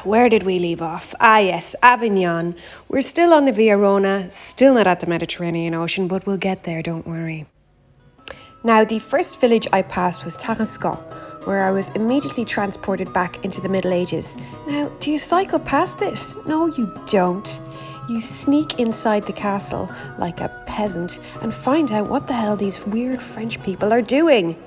where did we leave off? Ah, yes, Avignon. We're still on the Via Rona, still not at the Mediterranean Ocean, but we'll get there, don't worry. Now, the first village I passed was Tarascon, where I was immediately transported back into the Middle Ages. Now, do you cycle past this? No, you don't. You sneak inside the castle like a peasant and find out what the hell these weird French people are doing.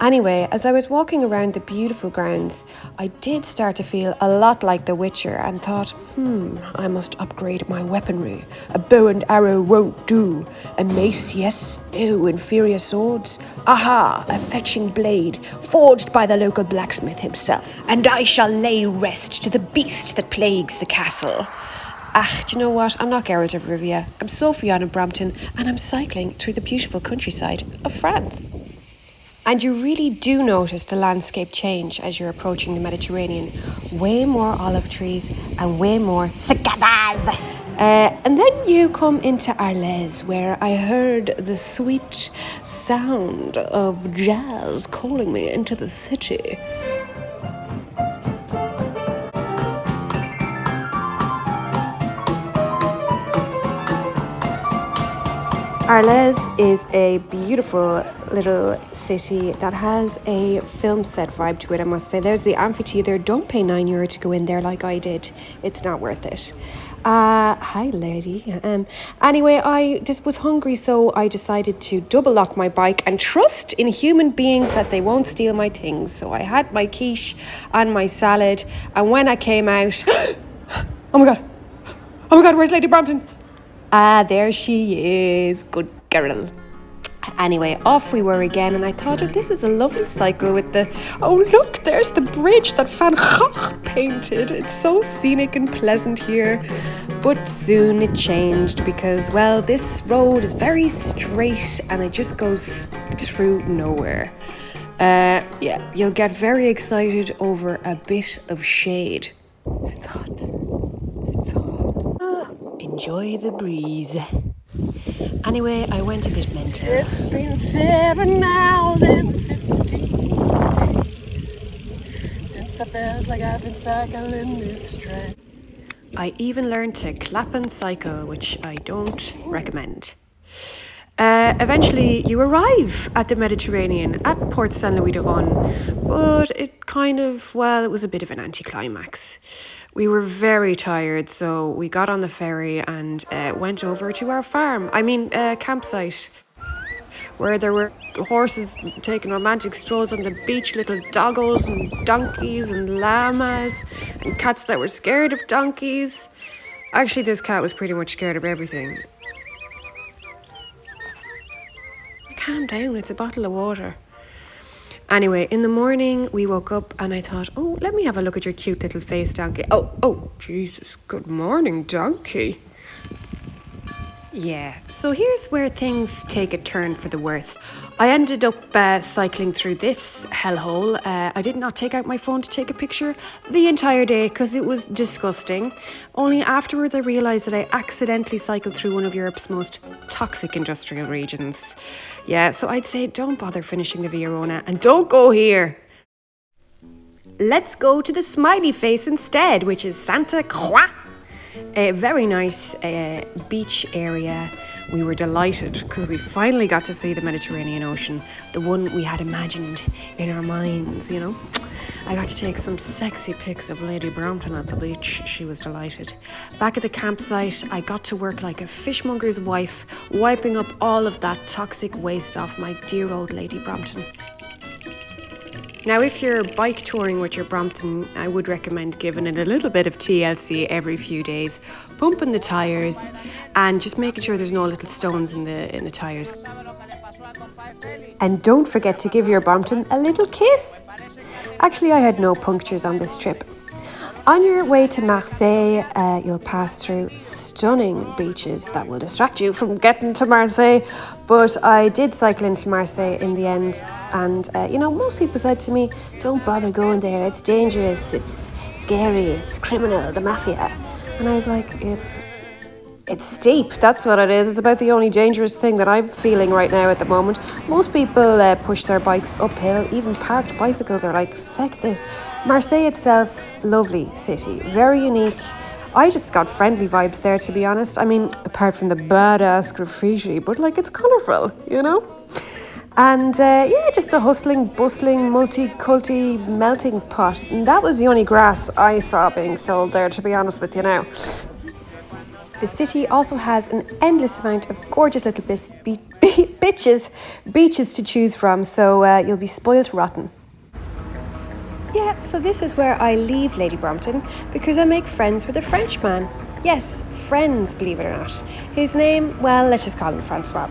Anyway, as I was walking around the beautiful grounds, I did start to feel a lot like The Witcher and thought, I must upgrade my weaponry. A bow and arrow won't do. A mace, yes, no, inferior swords. Aha, a fetching blade, forged by the local blacksmith himself. And I shall lay rest to the beast that plagues the castle. Do you know what? I'm not Geralt of Rivia. I'm Sophiana Brompton, and I'm cycling through the beautiful countryside of France. And you really do notice the landscape change as you're approaching the Mediterranean. Way more olive trees and way more cicadas. And then you come into Arles, where I heard the sweet sound of jazz calling me into the city. Arles is a beautiful little city that has a film set vibe to it, I must say. There's the amphitheatre. Don't pay €9 to go in there like I did. It's not worth it. Hi, lady. Anyway, I just was hungry, so I decided to double lock my bike and trust in human beings that they won't steal my things. So I had my quiche and my salad, and when I came out... Oh my God, where's Lady Brompton? There she is. Good girl. Anyway, off we were again, and I thought, this is a lovely cycle with the... Oh, look, there's the bridge that Van Gogh painted. It's so scenic and pleasant here. But soon it changed because, well, this road is very straight and it just goes through nowhere. Yeah, you'll get very excited over a bit of shade. It's hot. Enjoy the breeze. Anyway, I went a bit mental. It's been 7 hours and 15 days since I felt like I've been cycling this track. I even learned to clap and cycle, which I don't recommend. Eventually, you arrive at the Mediterranean, at Port Saint-Louis-de-Rhône, but it was a bit of an anticlimax. We were very tired, so we got on the ferry and went over to our campsite, where there were horses taking romantic strolls on the beach, little doggos and donkeys and llamas, and cats that were scared of donkeys. Actually, this cat was pretty much scared of everything. Calm down, it's a bottle of water. Anyway, in the morning, we woke up and I thought, let me have a look at your cute little face, donkey. Oh, Jesus, good morning, donkey. Yeah, so here's where things take a turn for the worst. I ended up cycling through this hellhole. I did not take out my phone to take a picture the entire day because it was disgusting. Only afterwards I realised that I accidentally cycled through one of Europe's most toxic industrial regions. Yeah, so I'd say don't bother finishing the Via Rona and don't go here. Let's go to the smiley face instead, which is Santa Croix. A very nice beach area. We were delighted because we finally got to see the Mediterranean Ocean, the one we had imagined in our minds, you know. I got to take some sexy pics of Lady Brompton at the beach. She was delighted. Back at the campsite, I got to work like a fishmonger's wife, wiping up all of that toxic waste off my dear old Lady Brompton. Now, if you're bike touring with your Brompton, I would recommend giving it a little bit of TLC every few days, pumping the tyres and just making sure there's no little stones in the tyres. And don't forget to give your Brompton a little kiss. Actually, I had no punctures on this trip. On your way to Marseille, you'll pass through stunning beaches that will distract you from getting to Marseille. But I did cycle into Marseille in the end. And, most people said to me, don't bother going there. It's dangerous. It's scary. It's criminal. The mafia. And I was like, it's It's steep, that's what it is. It's about the only dangerous thing that I'm feeling right now at the moment. Most people push their bikes uphill, even parked bicycles are like, feck this. Marseille itself, lovely city, very unique. I just got friendly vibes there, to be honest. I mean, apart from the badass graffiti, but like it's colourful, you know? And yeah, just a hustling, bustling, multi-culti melting pot. And that was the only grass I saw being sold there, to be honest with you now. The city also has an endless amount of gorgeous little beaches to choose from, so you'll be spoilt rotten. Yeah, so this is where I leave Lady Brompton because I make friends with a Frenchman. Yes, friends, believe it or not. His name, well, let's just call him Francois.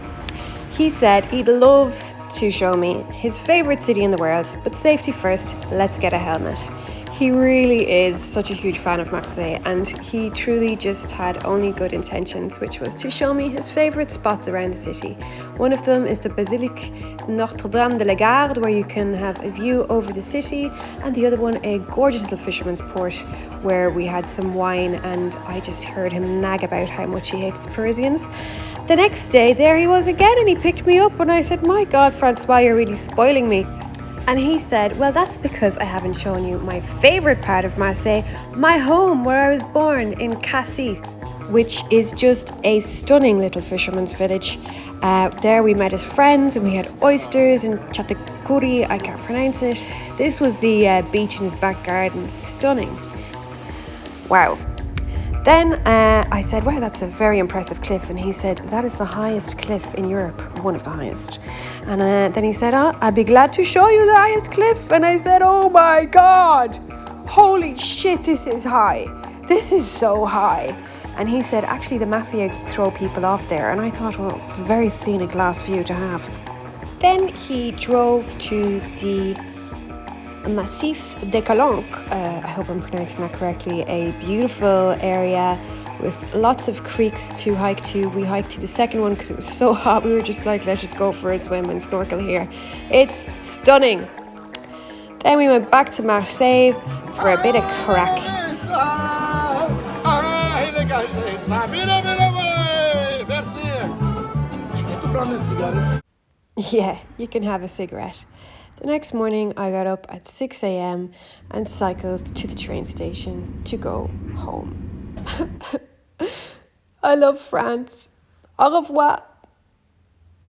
He said he'd love to show me his favourite city in the world, but safety first, let's get a helmet. He really is such a huge fan of Marseille, and he truly just had only good intentions, which was to show me his favourite spots around the city. One of them is the Basilique Notre-Dame de la Garde, where you can have a view over the city, and the other one a gorgeous little fisherman's port where we had some wine, and I just heard him nag about how much he hates Parisians. The next day there he was again, and he picked me up, and I said, my God, Francois, you're really spoiling me. And he said, well, that's because I haven't shown you my favourite part of Marseille, my home where I was born in Cassis, which is just a stunning little fisherman's village. There we met his friends and we had oysters and chatakuri, I can't pronounce it. This was the beach in his back garden, stunning. Wow. Then I said, wow, that's a very impressive cliff. And he said, that is the highest cliff in Europe, one of the highest. And then he said, I'd be glad to show you the highest cliff. And I said, oh my God, holy shit, this is high. This is so high. And he said, actually, the mafia throw people off there. And I thought, well, it's a very scenic last view to have. Then he drove to the Massif des Calanques, I hope I'm pronouncing that correctly, a beautiful area with lots of creeks to hike to. We hiked to the second one because it was so hot. We were just like, let's just go for a swim and snorkel here. It's stunning. Then we went back to Marseille for a bit of crack. Yeah, you can have a cigarette. The next morning, I got up at 6 a.m. and cycled to the train station to go home. I love France. Au revoir.